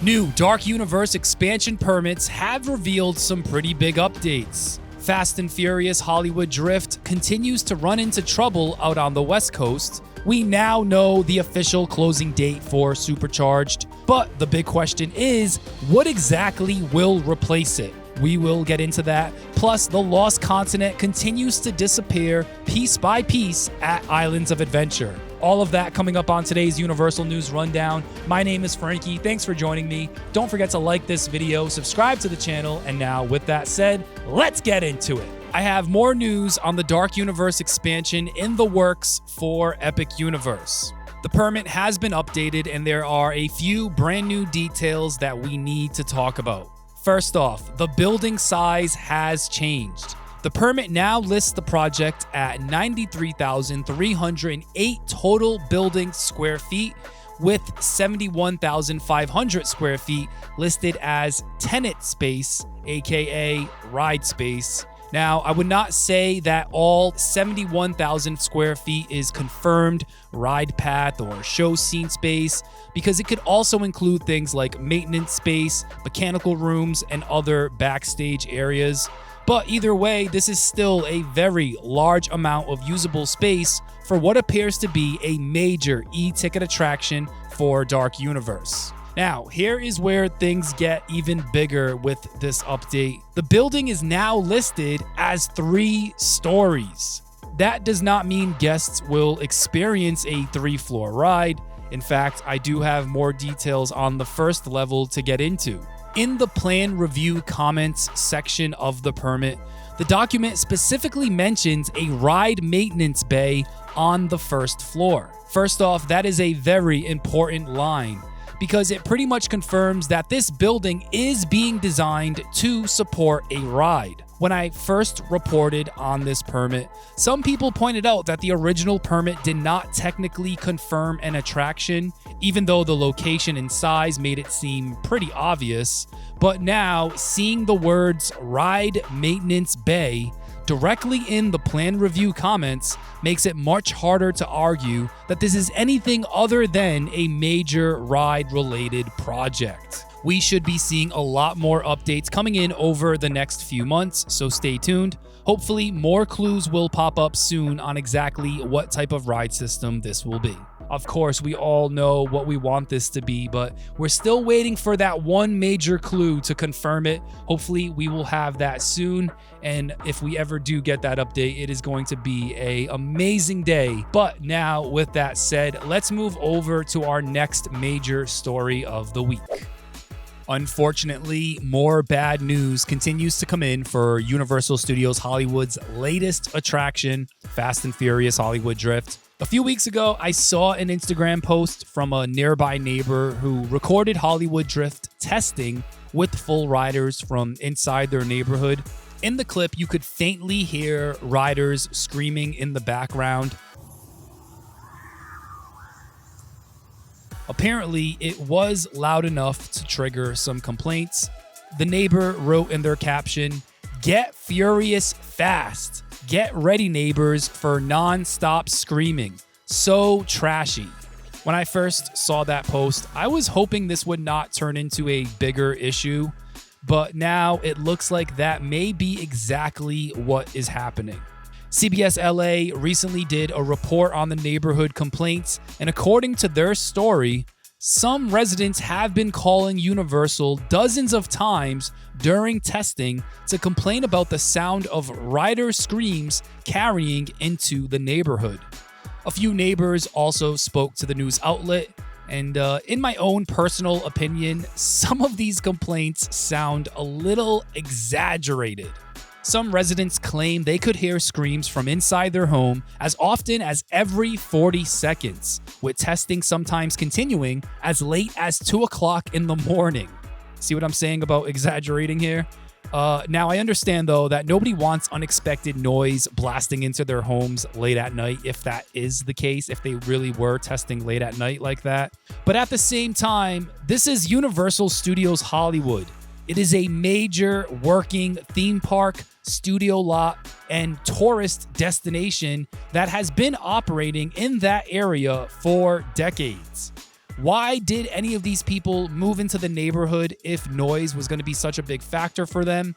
New Dark Universe expansion permits have revealed some pretty big updates. Fast and Furious Hollywood Drift continues to run into trouble out on the West Coast. We now know the official closing date for Supercharged, but the big question is, what exactly will replace it? We will get into that. Plus, the Lost Continent continues to disappear piece by piece at Islands of Adventure. All of that coming up on today's Universal News Rundown. My name is Frankie. Thanks for joining me. Don't forget to like this video, subscribe to the channel, and now with that said, let's get into it. I have more news on the Dark Universe expansion in the works for Epic Universe. The permit has been updated and there are a few brand new details that we need to talk about. First off, the building size has changed. The permit now lists the project at 93,308 total building square feet, with 71,500 square feet listed as tenant space, aka ride space. Now, I would not say that all 71,000 square feet is confirmed ride path or show scene space, because it could also include things like maintenance space, mechanical rooms, and other backstage areas. But either way, this is still a very large amount of usable space for what appears to be a major e-ticket attraction for Dark Universe. Now, here is where things get even bigger with this update. The building is now listed as 3 stories. That does not mean guests will experience a 3-floor ride. In fact, I do have more details on the first level to get into. In the plan review comments section of the permit, the document specifically mentions a ride maintenance bay on the first floor. First off, that is a very important line, because it pretty much confirms that this building is being designed to support a ride. When I first reported on this permit, some people pointed out that the original permit did not technically confirm an attraction, even though the location and size made it seem pretty obvious. But now, seeing the words Ride Maintenance Bay directly in the plan review comments makes it much harder to argue that this is anything other than a major ride-related project. We should be seeing a lot more updates coming in over the next few months, so stay tuned. Hopefully, more clues will pop up soon on exactly what type of ride system this will be. Of course, we all know what we want this to be, but we're still waiting for that one major clue to confirm it. Hopefully, we will have that soon, and if we ever do get that update, it is going to be an amazing day. But now, with that said, let's move over to our next major story of the week. Unfortunately, more bad news continues to come in for Universal Studios Hollywood's latest attraction, Fast and Furious Hollywood Drift. A few weeks ago, I saw an Instagram post from a nearby neighbor who recorded Hollywood Drift testing with full riders from inside their neighborhood. In the clip, you could faintly hear riders screaming in the background. Apparently, it was loud enough to trigger some complaints. The neighbor wrote in their caption, "Get furious fast. Get ready, neighbors, for non-stop screaming. So trashy." When I first saw that post, I was hoping this would not turn into a bigger issue, but now it looks like that may be exactly what is happening. CBS LA recently did a report on the neighborhood complaints, and according to their story, some residents have been calling Universal dozens of times during testing to complain about the sound of rider screams carrying into the neighborhood. A few neighbors also spoke to the news outlet, and in my own personal opinion, some of these complaints sound a little exaggerated. Some residents claim they could hear screams from inside their home as often as every 40 seconds, with testing sometimes continuing as late as 2 o'clock in the morning. See what I'm saying about exaggerating here? Now, I understand, though, that nobody wants unexpected noise blasting into their homes late at night, if that is the case, if they really were testing late at night like that. But at the same time, this is Universal Studios Hollywood. It is a major working theme park, studio lot, and tourist destination that has been operating in that area for decades. Why did any of these people move into the neighborhood if noise was going to be such a big factor for them?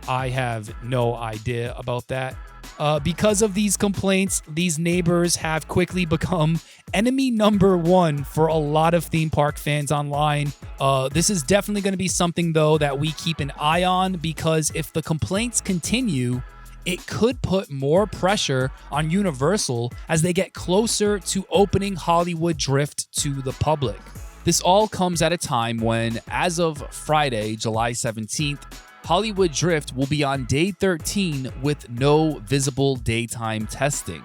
I have no idea about that. Because of these complaints, these neighbors have quickly become enemy number one for a lot of theme park fans online. This is definitely going to be something, though, that we keep an eye on, because if the complaints continue, it could put more pressure on Universal as they get closer to opening Hollywood Drift to the public. This all comes at a time when, as of Friday, July 17th, Hollywood Drift will be on day 13 with no visible daytime testing.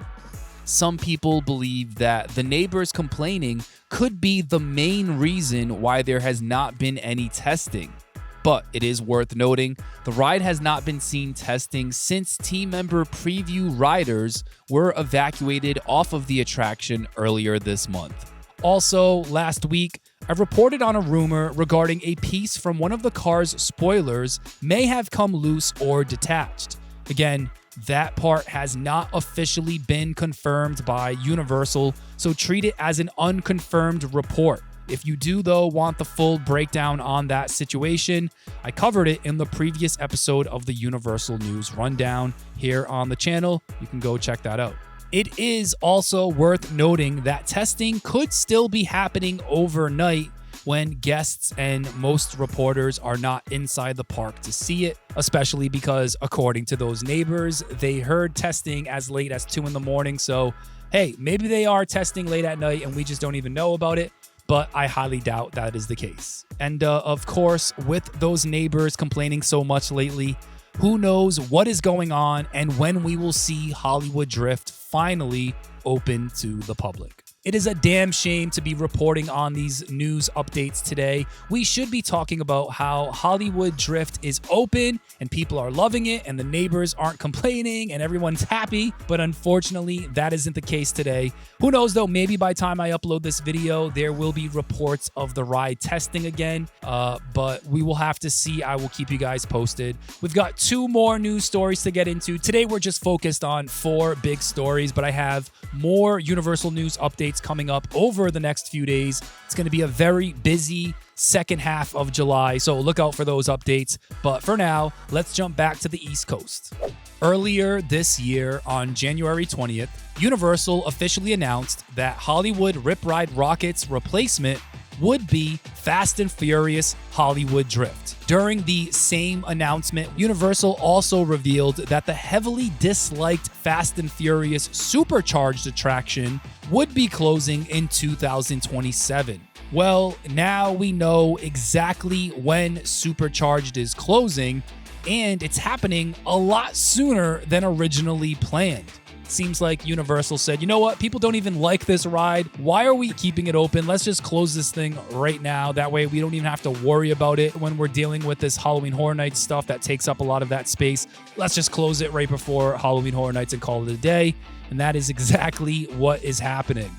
Some people believe that the neighbors complaining could be the main reason why there has not been any testing. But it is worth noting, the ride has not been seen testing since team member preview riders were evacuated off of the attraction earlier this month. Also, last week, I reported on a rumor regarding a piece from one of the car's spoilers may have come loose or detached. Again, that part has not officially been confirmed by Universal, so treat it as an unconfirmed report. If you do, though, want the full breakdown on that situation, I covered it in the previous episode of the Universal News Rundown here on the channel. You can go check that out. It is also worth noting that testing could still be happening overnight when guests and most reporters are not inside the park to see it, especially because, according to those neighbors, they heard testing as late as 2 in the morning. So, hey, maybe they are testing late at night and we just don't even know about it, but I highly doubt that is the case. And of course, with those neighbors complaining so much lately, who knows what is going on and when we will see Hollywood Drift finally open to the public. It is a damn shame to be reporting on these news updates today. We should be talking about how Hollywood Drift is open and people are loving it and the neighbors aren't complaining and everyone's happy, but unfortunately that isn't the case today. Who knows though, maybe by the time I upload this video, there will be reports of the ride testing again, but we will have to see. I will keep you guys posted. We've got 2 more news stories to get into. Today we're just focused on 4 big stories, but I have more Universal news updates coming up over the next few days. It's going to be a very busy second half of July, so look out for those updates. But for now, let's jump back to the East Coast. Earlier this year, on January 20th, Universal officially announced that Hollywood Rip Ride Rocket's replacement would be Fast and Furious Hollywood Drift. During the same announcement, Universal also revealed that the heavily disliked Fast and Furious Supercharged attraction would be closing in 2027. Well, now we know exactly when Supercharged is closing, and it's happening a lot sooner than originally planned. Seems like Universal said, you know what, people don't even like this ride. Why are we keeping it open? Let's just close this thing right now. That way we don't even have to worry about it when we're dealing with this Halloween Horror Nights stuff that takes up a lot of that space. Let's just close it right before Halloween Horror Nights and call it a day. And that is exactly what is happening.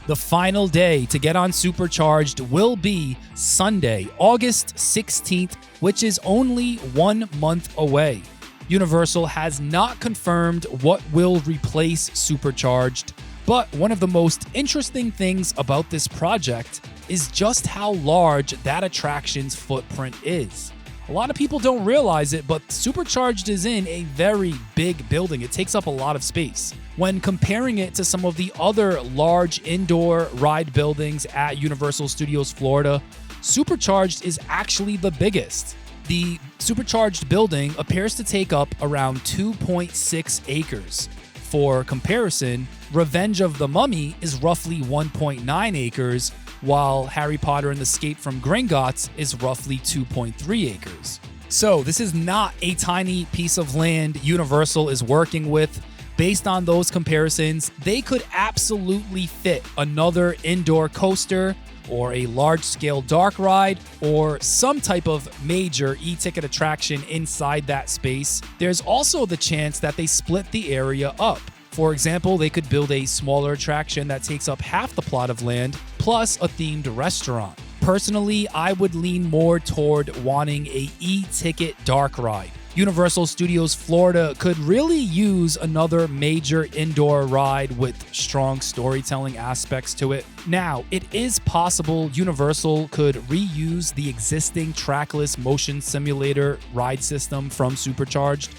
The final day to get on Supercharged will be Sunday, August 16th, which is only 1 month away. Universal has not confirmed what will replace Supercharged, but one of the most interesting things about this project is just how large that attraction's footprint is. A lot of people don't realize it, but Supercharged is in a very big building. It takes up a lot of space. When comparing it to some of the other large indoor ride buildings at Universal Studios Florida, Supercharged is actually the biggest. The Supercharged building appears to take up around 2.6 acres. For comparison, Revenge of the Mummy is roughly 1.9 acres, while Harry Potter and the Escape from Gringotts is roughly 2.3 acres. So this is not a tiny piece of land Universal is working with. Based on those comparisons, they could absolutely fit another indoor coaster or a large-scale dark ride, or some type of major e-ticket attraction inside that space. There's also the chance that they split the area up. For example, they could build a smaller attraction that takes up half the plot of land, plus a themed restaurant. Personally, I would lean more toward wanting a e-ticket dark ride. Universal Studios Florida could really use another major indoor ride with strong storytelling aspects to it. Now, it is possible Universal could reuse the existing trackless motion simulator ride system from Supercharged,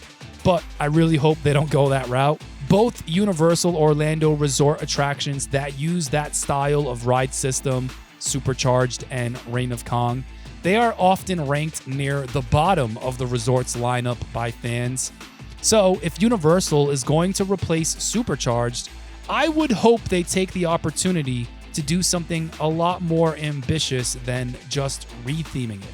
but I really hope they don't go that route. Both Universal Orlando resort attractions that use that style of ride system, Supercharged and Reign of Kong, they are often ranked near the bottom of the resort's lineup by fans. So if Universal is going to replace Supercharged, I would hope they take the opportunity to do something a lot more ambitious than just retheming it.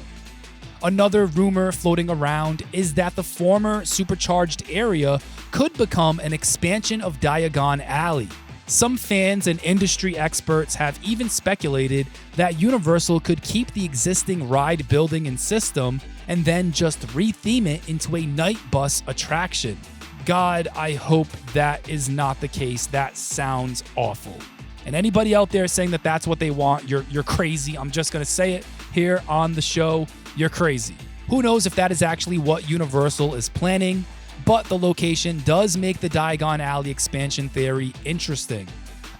Another rumor floating around is that the former Supercharged area could become an expansion of Diagon Alley. Some fans and industry experts have even speculated that Universal could keep the existing ride building and system and then just retheme it into a night bus attraction. God, I hope that is not the case. That sounds awful. And anybody out there saying that that's what they want, you're crazy. I'm just going to say it here on the show. You're crazy. Who knows if that is actually what Universal is planning, but the location does make the Diagon Alley expansion theory interesting,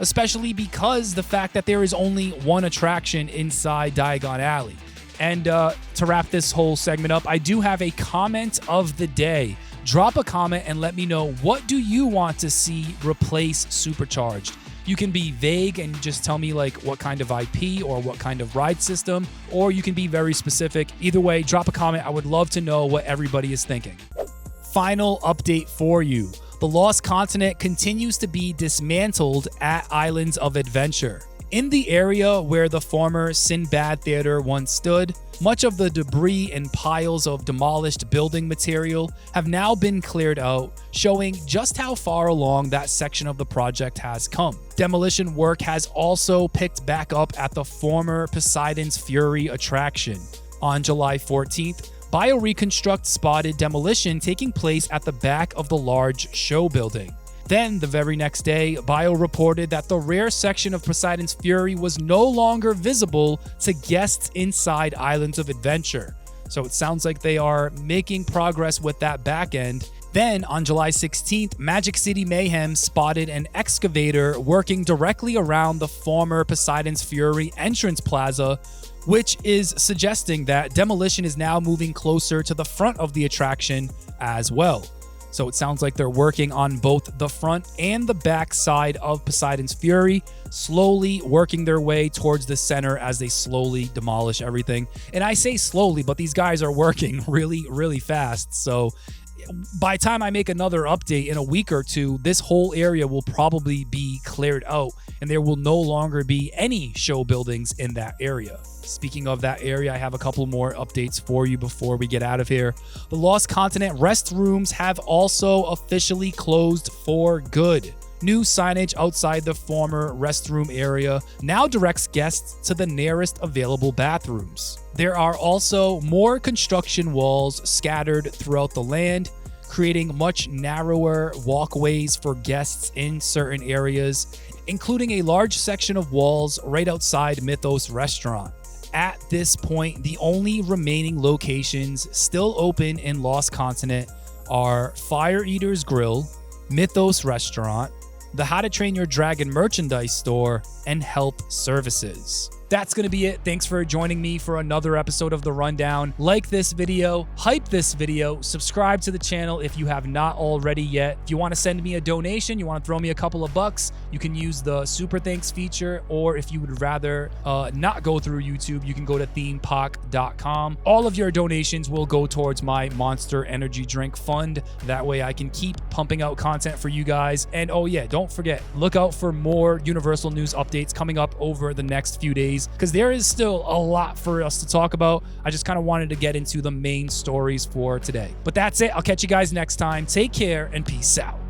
especially because the fact that there is only one attraction inside Diagon Alley. And to wrap this whole segment up, I do have a comment of the day. Drop a comment and let me know, what do you want to see replace Supercharged? You can be vague and just tell me like what kind of IP or what kind of ride system, or you can be very specific. Either way, drop a comment. I would love to know what everybody is thinking. Final update for you. The Lost Continent continues to be dismantled at Islands of Adventure. In the area where the former Sinbad Theater once stood, much of the debris and piles of demolished building material have now been cleared out, showing just how far along that section of the project has come. Demolition work has also picked back up at the former Poseidon's Fury attraction. On July 14th, BioReconstruct spotted demolition taking place at the back of the large show building. Then, the very next day, Bio reported that the rear section of Poseidon's Fury was no longer visible to guests inside Islands of Adventure. So it sounds like they are making progress with that back end. Then, on July 16th, Magic City Mayhem spotted an excavator working directly around the former Poseidon's Fury entrance plaza, which is suggesting that demolition is now moving closer to the front of the attraction as well. So it sounds like they're working on both the front and the back side of Poseidon's Fury, slowly working their way towards the center as they slowly demolish everything. And I say slowly, but these guys are working really, really fast. So by the time I make another update in a week or two, this whole area will probably be cleared out and there will no longer be any show buildings in that area. Speaking of that area, I have a couple more updates for you before we get out of here. The Lost Continent restrooms have also officially closed for good. New signage outside the former restroom area now directs guests to the nearest available bathrooms. There are also more construction walls scattered throughout the land, creating much narrower walkways for guests in certain areas, including a large section of walls right outside Mythos Restaurant. At this point, the only remaining locations still open in Lost Continent are Fire Eater's Grill, Mythos Restaurant, the How to Train Your Dragon merchandise store, and Health Services. That's going to be it. Thanks for joining me for another episode of The Rundown. Like this video, hype this video, subscribe to the channel if you have not already yet. If you want to send me a donation, you want to throw me a couple of bucks, you can use the Super Thanks feature, or if you would rather not go through YouTube, you can go to themepahk.com. All of your donations will go towards my Monster Energy Drink Fund. That way I can keep pumping out content for you guys. And oh yeah, don't forget, look out for more Universal news updates coming up over the next few days, because there is still a lot for us to talk about. I just kind of wanted to get into the main stories for today. But that's it. I'll catch you guys next time. Take care and peace out.